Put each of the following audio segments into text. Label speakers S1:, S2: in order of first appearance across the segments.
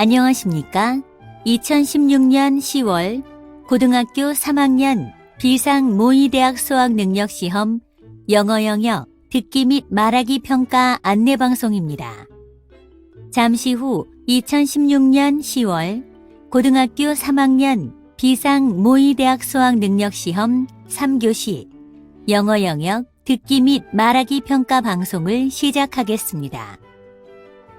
S1: 안녕하십니까? 2016년 10월 고등학교 3학년 비상 모의대학 수학능력시험 영어 영역 듣기 및 말하기 평가 안내방송입니다. 잠시 후 2016년 10월 고등학교 3학년 비상 모의대학 수학능력시험 3교시 영어 영역 듣기 및 말하기 평가 방송을 시작하겠습니다.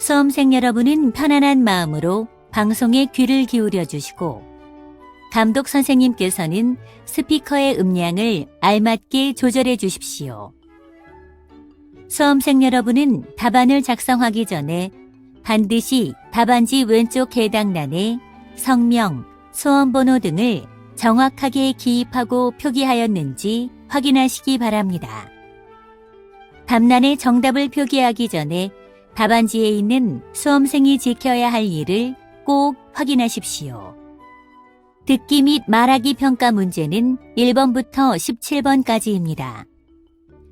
S1: 수험생 여러분은 편안한 마음으로 방송에 귀를 기울여 주시고 감독 선생님께서는 스피커의 음량을 알맞게 조절해 주십시오. 수험생 여러분은 답안을 작성하기 전에 반드시 답안지 왼쪽 해당란에 성명, 수험번호 등을 정확하게 기입하고 표기하였는지 확인하시기 바랍니다. 답란에 정답을 표기하기 전에 답안지에 있는 수험생이 지켜야 할 일을 꼭 확인하십시오. 듣기 및 말하기 평가 문제는 1번부터 17번까지입니다.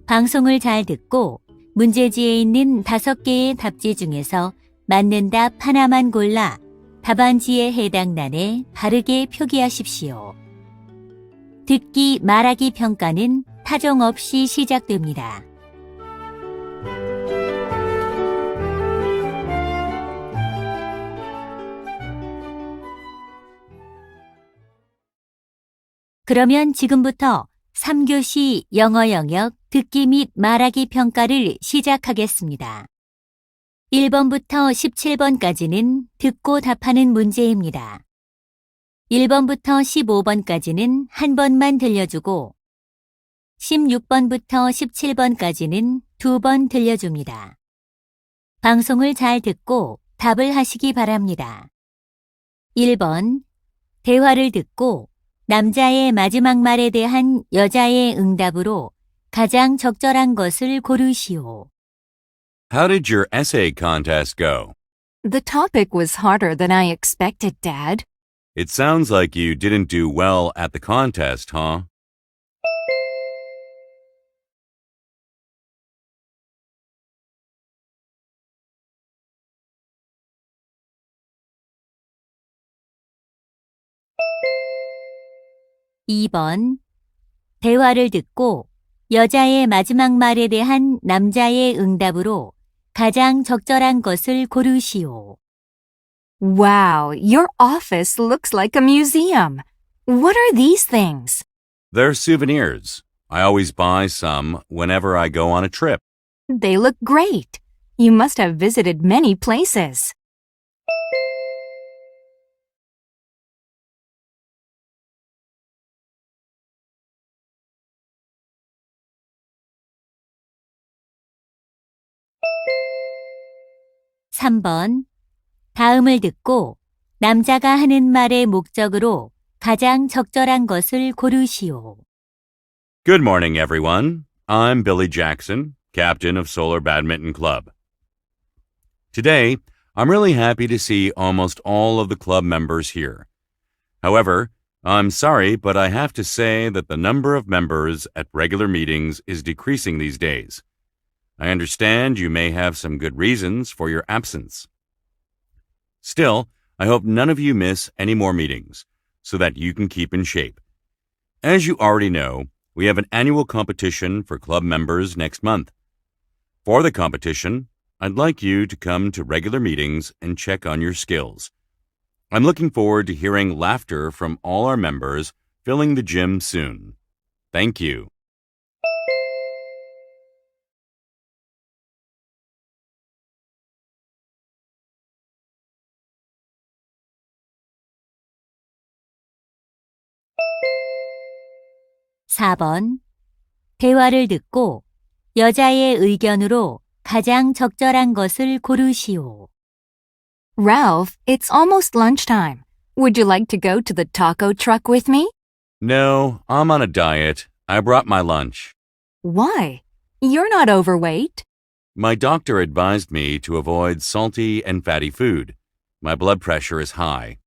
S1: 방송을 잘 듣고 문제지에 있는 5개의 답지 중에서 맞는 답 하나만 골라 답안지에 해당란에 바르게 표기하십시오. 듣기 말하기 평가는 타종 없이 시작됩니다. 그러면 지금부터 3교시 영어 영역 듣기 및 말하기 평가를 시작하겠습니다. 1번부터 17번까지는 듣고 답하는 문제입니다. 1번부터 15번까지는 한 번만 들려주고 16번부터 17번까지는 2번 들려줍니다. 방송을 잘 듣고 답을 하시기 바랍니다. 1번, 대화를 듣고 남자의 마지막 말에 대한 여자의 응답으로 가장 적절한 것을 고르시오.
S2: How did your essay contest go?
S3: The topic was harder than I expected, Dad.
S2: It sounds like you didn't do well at the contest, huh?
S1: (2번) 대화를 듣고 여자의 마지막 말에 대한 남자의 응답으로 가장 적절한 것을 고르시오.
S3: Wow, your office looks like a museum. What are these things?
S2: They're souvenirs. I always buy some whenever I go on a trip.
S3: They look great. You must have visited many places.
S1: (3번) 다음을 듣고 남자가 하는 말의 목적으로 가장 적절한 것을 고르시오.
S2: Good morning, everyone. I'm Billy Jackson, captain of Solar Badminton Club. Today, I'm really happy to see almost all of the club members here. However, I'm sorry, but I have to say that the number of members at regular meetings is decreasing these days. I understand you may have some good reasons for your absence. Still, I hope none of you miss any more meetings so that you can keep in shape. As you already know, we have an annual competition for club members next month. For the competition, I'd like you to come to regular meetings and check on your skills. I'm looking forward to hearing laughter from all our members filling the gym soon. Thank you.
S1: (4번) 대화를 듣고 여자의 의견으로 가장 적절한 것을 고르시오.
S3: Ralph, it's almost lunchtime. Would you like to go to the taco truck with me?
S2: No, I'm on a diet. I brought my lunch.
S3: Why? You're not overweight.
S2: My doctor advised me to avoid salty and fatty food. My blood pressure is high.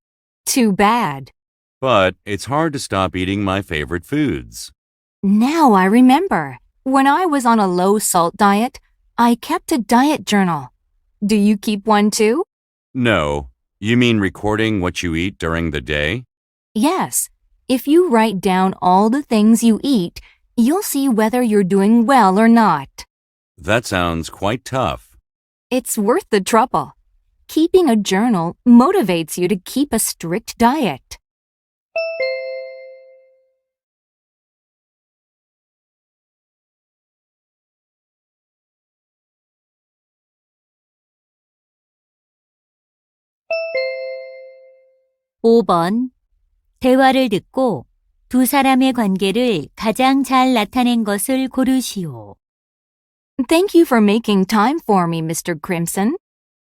S3: Too bad.
S2: But it's hard to stop eating my favorite foods.
S3: Now I remember. When I was on a low-salt diet, I kept a diet journal. Do you keep one too?
S2: No, You mean recording what you eat during the day?
S3: Yes. If you write down all the things you eat, you'll see whether you're doing well or not.
S2: That sounds quite tough.
S3: It's worth the trouble. Keeping a journal motivates you to keep a strict diet.
S1: (5번) 대화를 듣고 두 사람의 관계를 가장 잘 나타낸 것을 고르시오.
S3: Thank you for making time for me, Mr. Crimson.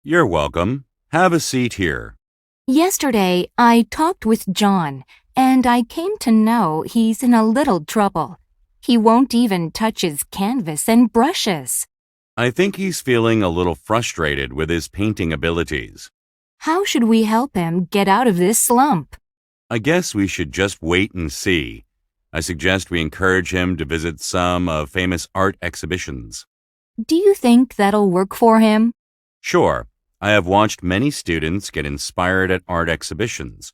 S2: You're welcome. Have a seat here.
S3: Yesterday, I talked with John, and I came to know he's in a little trouble. He won't even touch his canvas and brushes.
S2: I think he's feeling a little frustrated with his painting abilities.
S3: How should we help him get out of this slump?
S2: I guess we should just wait and see. I suggest we encourage him to visit some of famous art exhibitions.
S3: Do you think that'll work for him?
S2: Sure, I have watched many students get inspired at art exhibitions.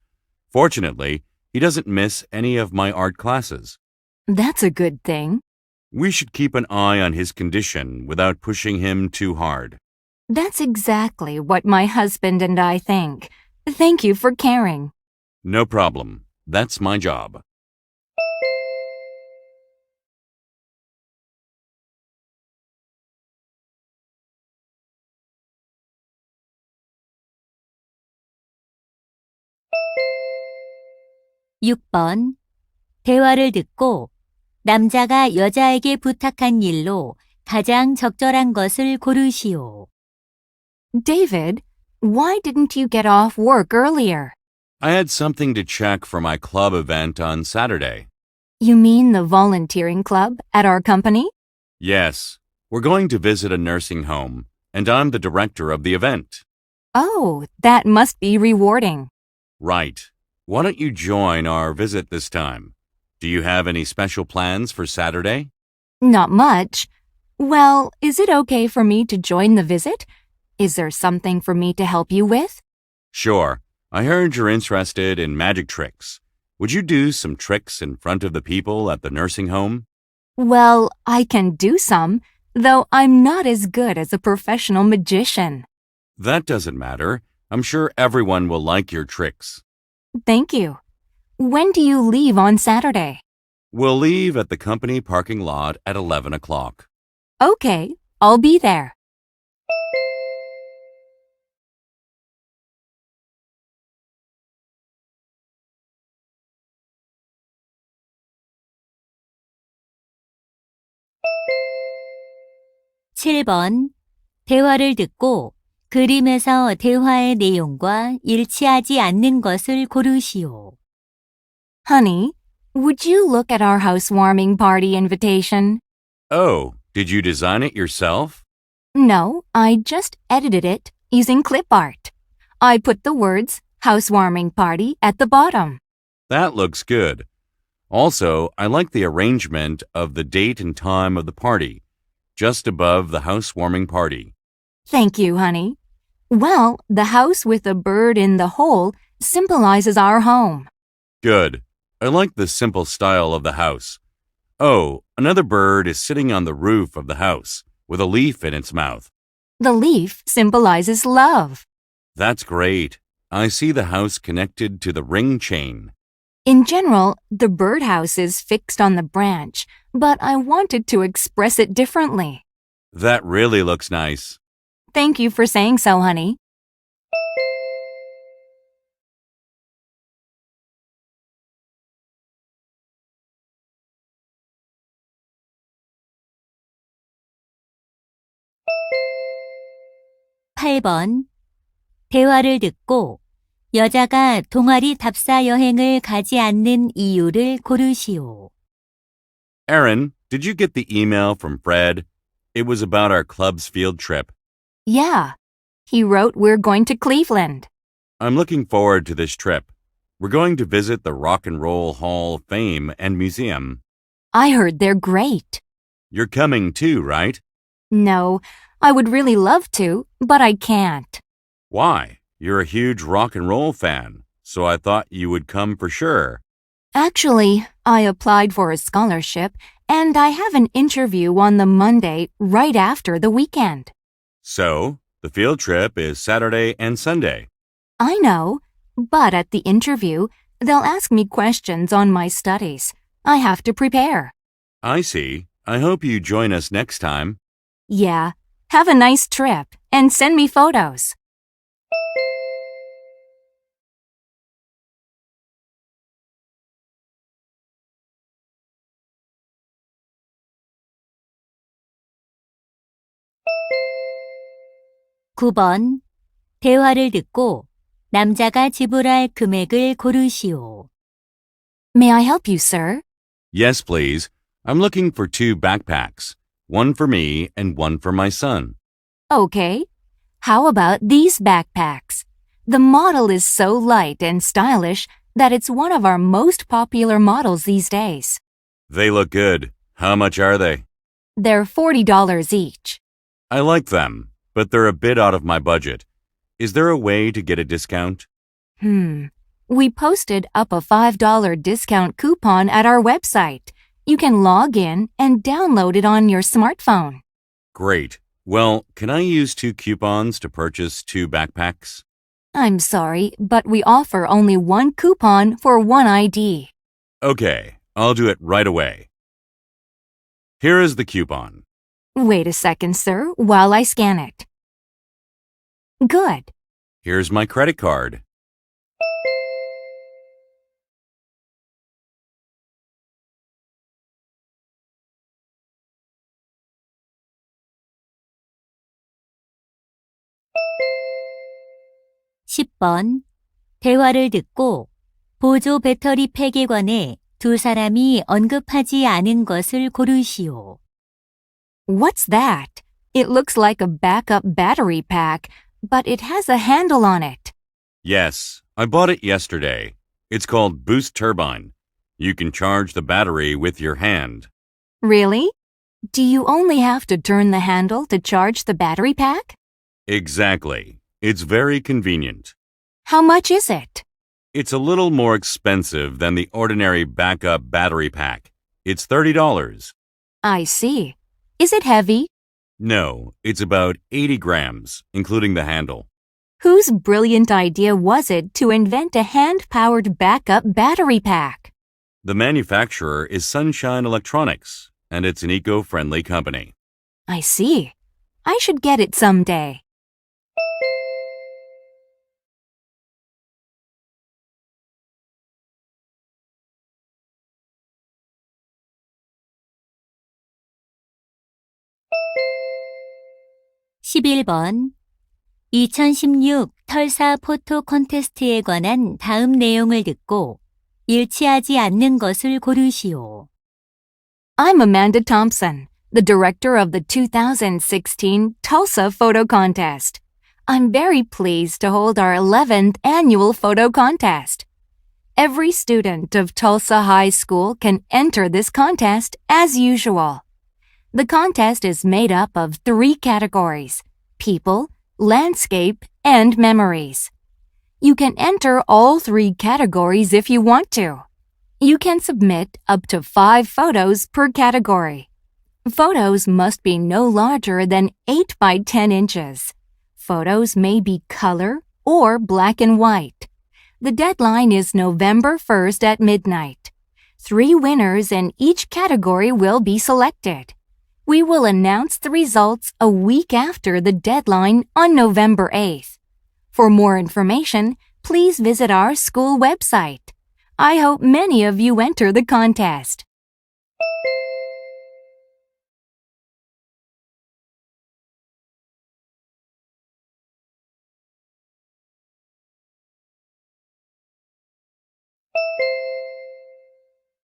S2: Fortunately, he doesn't miss any of my art classes.
S3: That's a good thing.
S2: We should keep an eye on his condition without pushing him too hard.
S3: That's exactly what my husband and I think. Thank you for caring.
S2: No problem. That's my job.
S1: (6번) 대화를 듣고 남자가 여자에게 부탁한 일로 가장 적절한 것을 고르시오.
S3: David, why didn't you get off work earlier?
S2: I had something to check for my club event on Saturday.
S3: You mean the volunteering club at our company?
S2: Yes, we're going to visit a nursing home, and I'm the director of the event.
S3: Oh, that must be rewarding.
S2: Right. Why don't you join our visit this time? Do you have any special plans for Saturday?
S3: Not much. Well, is it okay for me to join the visit? Is there something for me to help you with?
S2: Sure. I heard you're interested in magic tricks. Would you do some tricks in front of the people at the nursing home?
S3: Well, I can do some, though I'm not as good as a professional magician.
S2: That doesn't matter. I'm sure everyone will like your tricks.
S3: Thank you. When do you leave on Saturday?
S2: We'll leave at the company parking lot at 11 o'clock.
S3: Okay, I'll be there.
S1: (7번) 대화를 듣고 그림에서 대화의 내용과 일치하지 않는 것을 고르시오.
S3: Honey, would you look at our housewarming party invitation?
S2: Oh, did you design it yourself?
S3: No, I just edited it using clip art. I put the words housewarming party at the bottom.
S2: That looks good. Also, I like the arrangement of the date and time of the party, just above the housewarming party.
S3: Thank you, honey. Well, the house with a bird in the hole symbolizes our home.
S2: Good. I like the simple style of the house. Oh, another bird is sitting on the roof of the house with a leaf in its mouth.
S3: The leaf symbolizes love.
S2: That's great. I see the house connected to the ring chain.
S3: In general, the birdhouse is fixed on the branch, but I wanted to express it differently.
S2: That really looks nice.
S3: Thank you for saying so, honey.
S1: (8번) 대화를 듣고 여자가 동아리 답사 여행을 가지 않는 이유를 고르시오.
S2: Aaron, did you get the email from Fred? It was about our club's field trip.
S3: Yeah. He wrote we're going to Cleveland.
S2: I'm looking forward to this trip. We're going to visit the Rock and Roll Hall of Fame and Museum.
S3: I heard they're great.
S2: You're coming too, right?
S3: No, I would really love to, but I can't.
S2: Why? You're a huge rock and roll fan, so I thought you would come for sure.
S3: Actually, I applied for a scholarship, and I have an interview on the Monday right after the weekend.
S2: So, the field trip is Saturday and Sunday.
S3: I know, but at the interview, they'll ask me questions on my studies. I have to prepare.
S2: I see. I hope you join us next time.
S3: Yeah, have a nice trip and send me photos.
S1: (9번) 대화를 듣고 남자가 지불할 금액을 고르시오.
S3: May I help you, sir?
S2: Yes, please. I'm looking for 2 backpacks, one for me and one for my son.
S3: Okay. How about these backpacks? The model is so light and stylish that it's one of our most popular models these days.
S2: They look good. How much are they?
S3: They're $40 each.
S2: I like them, but they're a bit out of my budget. Is there a way to get a discount?
S3: We posted up a $5 discount coupon at our website. You can log in and download it on your smartphone.
S2: Great. Well, can I use 2 coupons to purchase 2 backpacks?
S3: I'm sorry, but we offer only one coupon for one ID.
S2: Okay, I'll do it right away. Here is the coupon.
S3: Wait a second, sir, while I scan it. Good.
S2: Here's my credit card.
S1: (10번) 대화를 듣고 보조 배터리 팩에 관해 두 사람이 언급하지 않은 것을 고르시오.
S3: What's that? It looks like a backup battery pack, but it has a handle on it.
S2: Yes, I bought it yesterday. It's called Boost Turbine. You can charge the battery with your hand.
S3: Really? Do you only have to turn the handle to charge the battery pack?
S2: Exactly. It's very convenient.
S3: How much is it?
S2: It's a little more expensive than the ordinary backup battery pack. It's $30.
S3: I see. Is it heavy?
S2: No, it's about 80 grams, including the handle.
S3: Whose brilliant idea was it to invent a hand-powered backup battery pack?
S2: The manufacturer is Sunshine Electronics, and it's an eco-friendly company.
S3: I see. I should get it someday.
S1: (11번) 2016 털사 포토 콘테스트에 관한 다음 내용을 듣고 일치하지 않는 것을 고르시오.
S3: I'm Amanda Thompson, the director of the 2016 Tulsa Photo Contest. I'm very pleased to hold our 11th annual photo contest. Every student of Tulsa High School can enter this contest as usual. The contest is made up of 3 categories: people, landscape, and memories. You can enter all 3 categories if you want to. You can submit up to 5 photos per category. Photos must be no larger than 8 by 10 inches. Photos may be color or black and white. The deadline is November 1st at midnight. 3 winners in each category will be selected. We will announce the results a week after the deadline on November 8th. For more information, please visit our school website. I hope many of you enter the contest.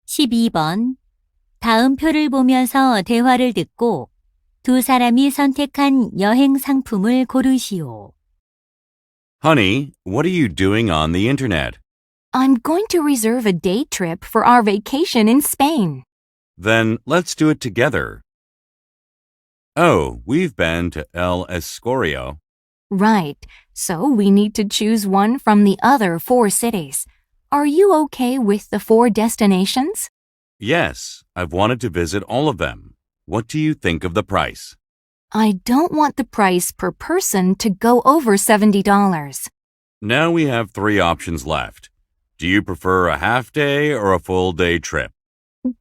S1: (12번) 다음 표를 보면서 대화를 듣고 두 사람이 선택한 여행 상품을 고르시오.
S2: Honey, what are you doing on the internet?
S3: I'm going to reserve a day trip for our vacation in Spain.
S2: Then let's do it together. Oh, we've been to El Escorial.
S3: Right, so we need to choose one from the other 4 cities. Are you okay with the 4 destinations?
S2: Yes, I've wanted to visit all of them. What do you think of the price?
S3: I don't want the price per person to go over $70.
S2: Now we have 3 options left. Do you prefer a half-day or a full-day trip?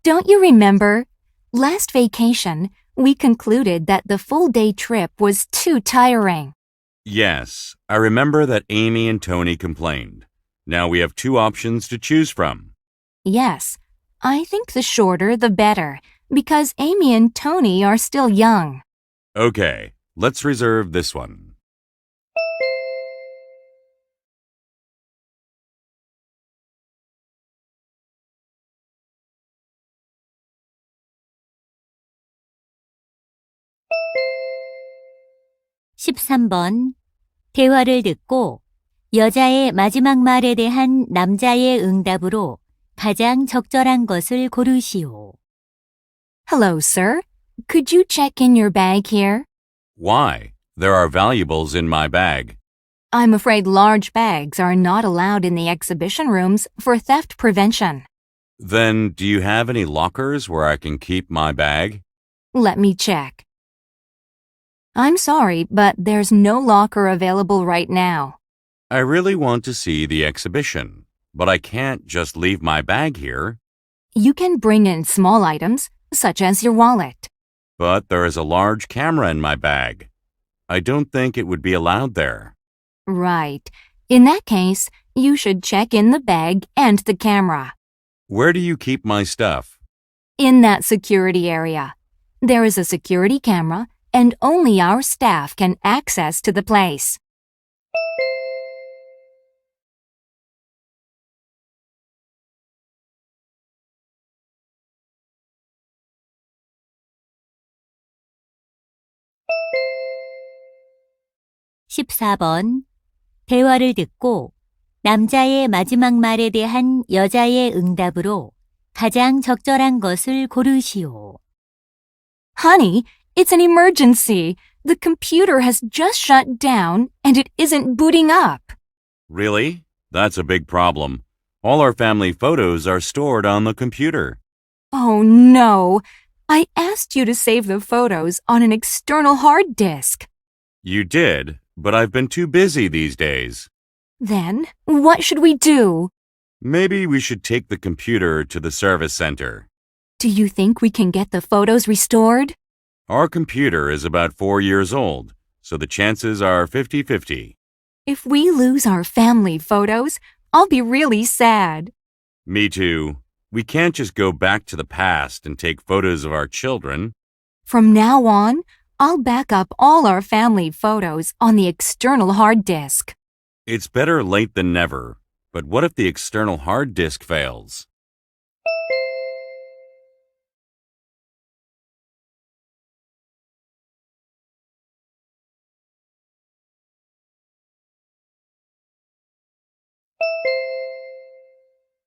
S3: Don't you remember? Last vacation, we concluded that the full-day trip was too tiring.
S2: Yes, I remember that Amy and Tony complained. Now we have 2 options to choose from.
S3: Yes, I think the shorter the better, because Amy and Tony are still young.
S2: Okay, let's reserve this one.
S1: (13번) 대화를 듣고 여자의 마지막 말에 대한 남자의 응답으로 가장 적절한 것을 고르시오.
S3: Hello, sir. Could you check in your bag here?
S2: Why? There are valuables in my bag.
S3: I'm afraid large bags are not allowed in the exhibition rooms for theft prevention.
S2: Then, do you have any lockers where I can keep my bag?
S3: Let me check. I'm sorry, but there's no locker available right now.
S2: I really want to see the exhibition, but I can't just leave my bag here.
S3: You can bring in small items, such as your wallet.
S2: But there is a large camera in my bag. I don't think it would be allowed there.
S3: Right. In that case, you should check in the bag and the camera.
S2: Where do you keep my stuff?
S3: In that security area. There is a security camera, and only our staff can access to the place.
S1: (14번) 대화를 듣고 남자의 마지막 말에 대한 여자의 응답으로 가장 적절한 것을 고르시오.
S3: Honey, it's an emergency. The computer has just shut down and it isn't booting up.
S2: Really? That's a big problem. All our family photos are stored on the computer.
S3: Oh no. I asked you to save the photos on an external hard disk.
S2: You did, but I've been too busy these days.
S3: Then, what should we do?
S2: Maybe we should take the computer to the service center.
S3: Do you think we can get the photos restored?
S2: Our computer is about 4 years old, so the chances are 50-50.
S3: If we lose our family photos, I'll be really sad.
S2: Me too. We can't just go back to the past and take photos of our children.
S3: From now on, I'll back up all our family photos on the external hard disk.
S2: It's better late than never, but what if the external hard disk fails?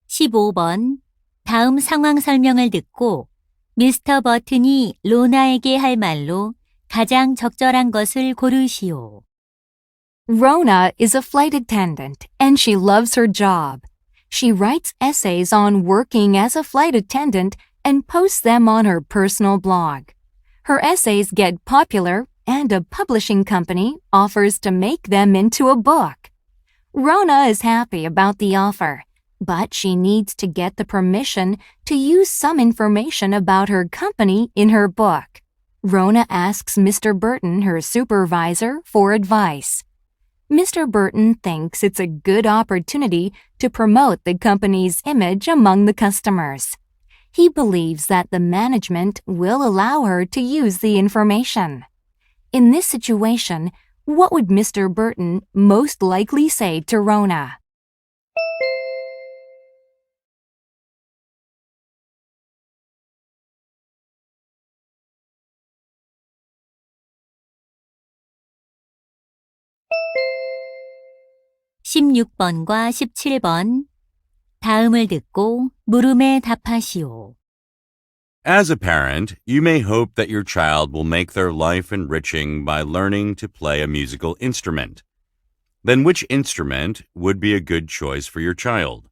S1: (15번) 다음 상황 설명을 듣고 미스터 버튼이 로나에게 할 말로 가장 적절한 것을 고르시오.
S3: Rona is a flight attendant and she loves her job. She writes essays on working as a flight attendant and posts them on her personal blog. Her essays get popular and a publishing company offers to make them into a book. Rona is happy about the offer, but she needs to get the permission to use some information about her company in her book. Rona asks Mr. Burton, her supervisor, for advice. Mr. Burton thinks it's a good opportunity to promote the company's image among the customers. He believes that the management will allow her to use the information. In this situation, what would Mr. Burton most likely say to Rona?
S1: (16번과 17번) 다음을 듣고 물음에 답하시오.
S2: As a parent, you may hope that your child will make their life enriching by learning to play a musical instrument. Then which instrument would be a good choice for your child?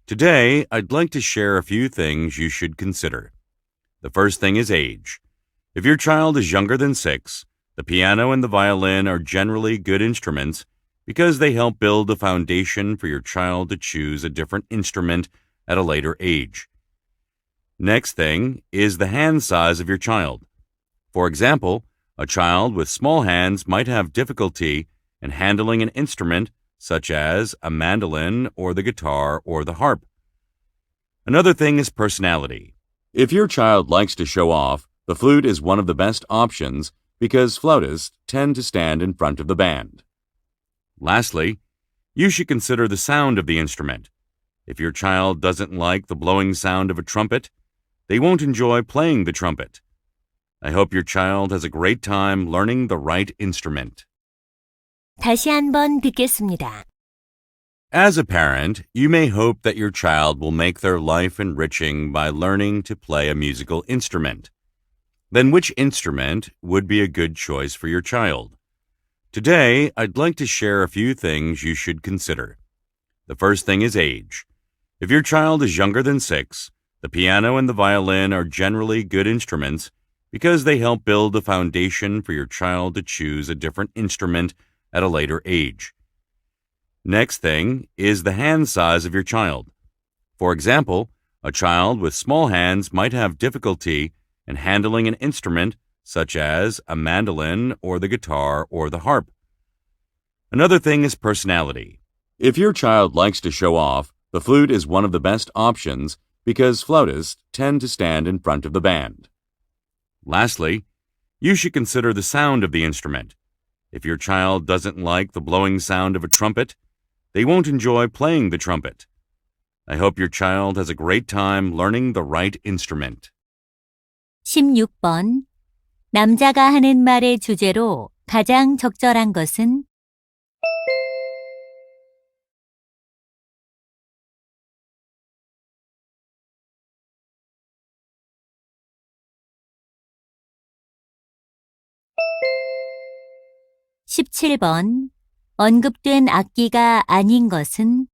S2: Today, I'd like to share a few things you should consider. The first thing is age. If your child is younger than 6, the piano and the violin are generally good instruments because they help build a foundation for your child to choose a different instrument at a later age. Next thing is the hand size of your child. For example, a child with small hands might have difficulty in handling an instrument such as a mandolin or the guitar or the harp. Another thing is personality. If your child likes to show off, the flute is one of the best options because flautists tend to stand in front of the band. Lastly, you should consider the sound of the instrument. If your child doesn't like the blowing sound of a trumpet, they won't enjoy playing the trumpet. I hope your child has a great time learning the right instrument.
S1: 다시 한번 듣겠습니다.
S2: As a parent, you may hope that your child will make their life enriching by learning to play a musical instrument. Then which instrument would be a good choice for your child? Today, I'd like to share a few things you should consider. The first thing is age. If your child is younger than 6, the piano and the violin are generally good instruments because they help build a foundation for your child to choose a different instrument at a later age. Next thing is the hand size of your child. For example, a child with small hands might have difficulty in handling an instrument such as a mandolin or the guitar or the harp. Another thing is personality. If your child likes to show off, the flute is one of the best options because flautists tend to stand in front of the band. Lastly, you should consider the sound of the instrument. If your child doesn't like the blowing sound of a trumpet, they won't enjoy playing the trumpet. I hope your child has a great time learning the right instrument.
S1: 16번. 남자가 하는 말의 주제로 가장 적절한 것은? (17번) 언급된 악기가 아닌 것은?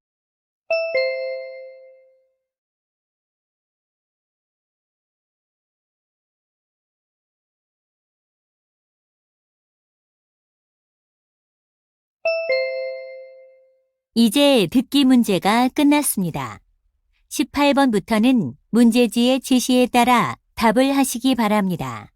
S1: 이제 듣기 문제가 끝났습니다. 18번부터는 문제지의 지시에 따라 답을 하시기 바랍니다.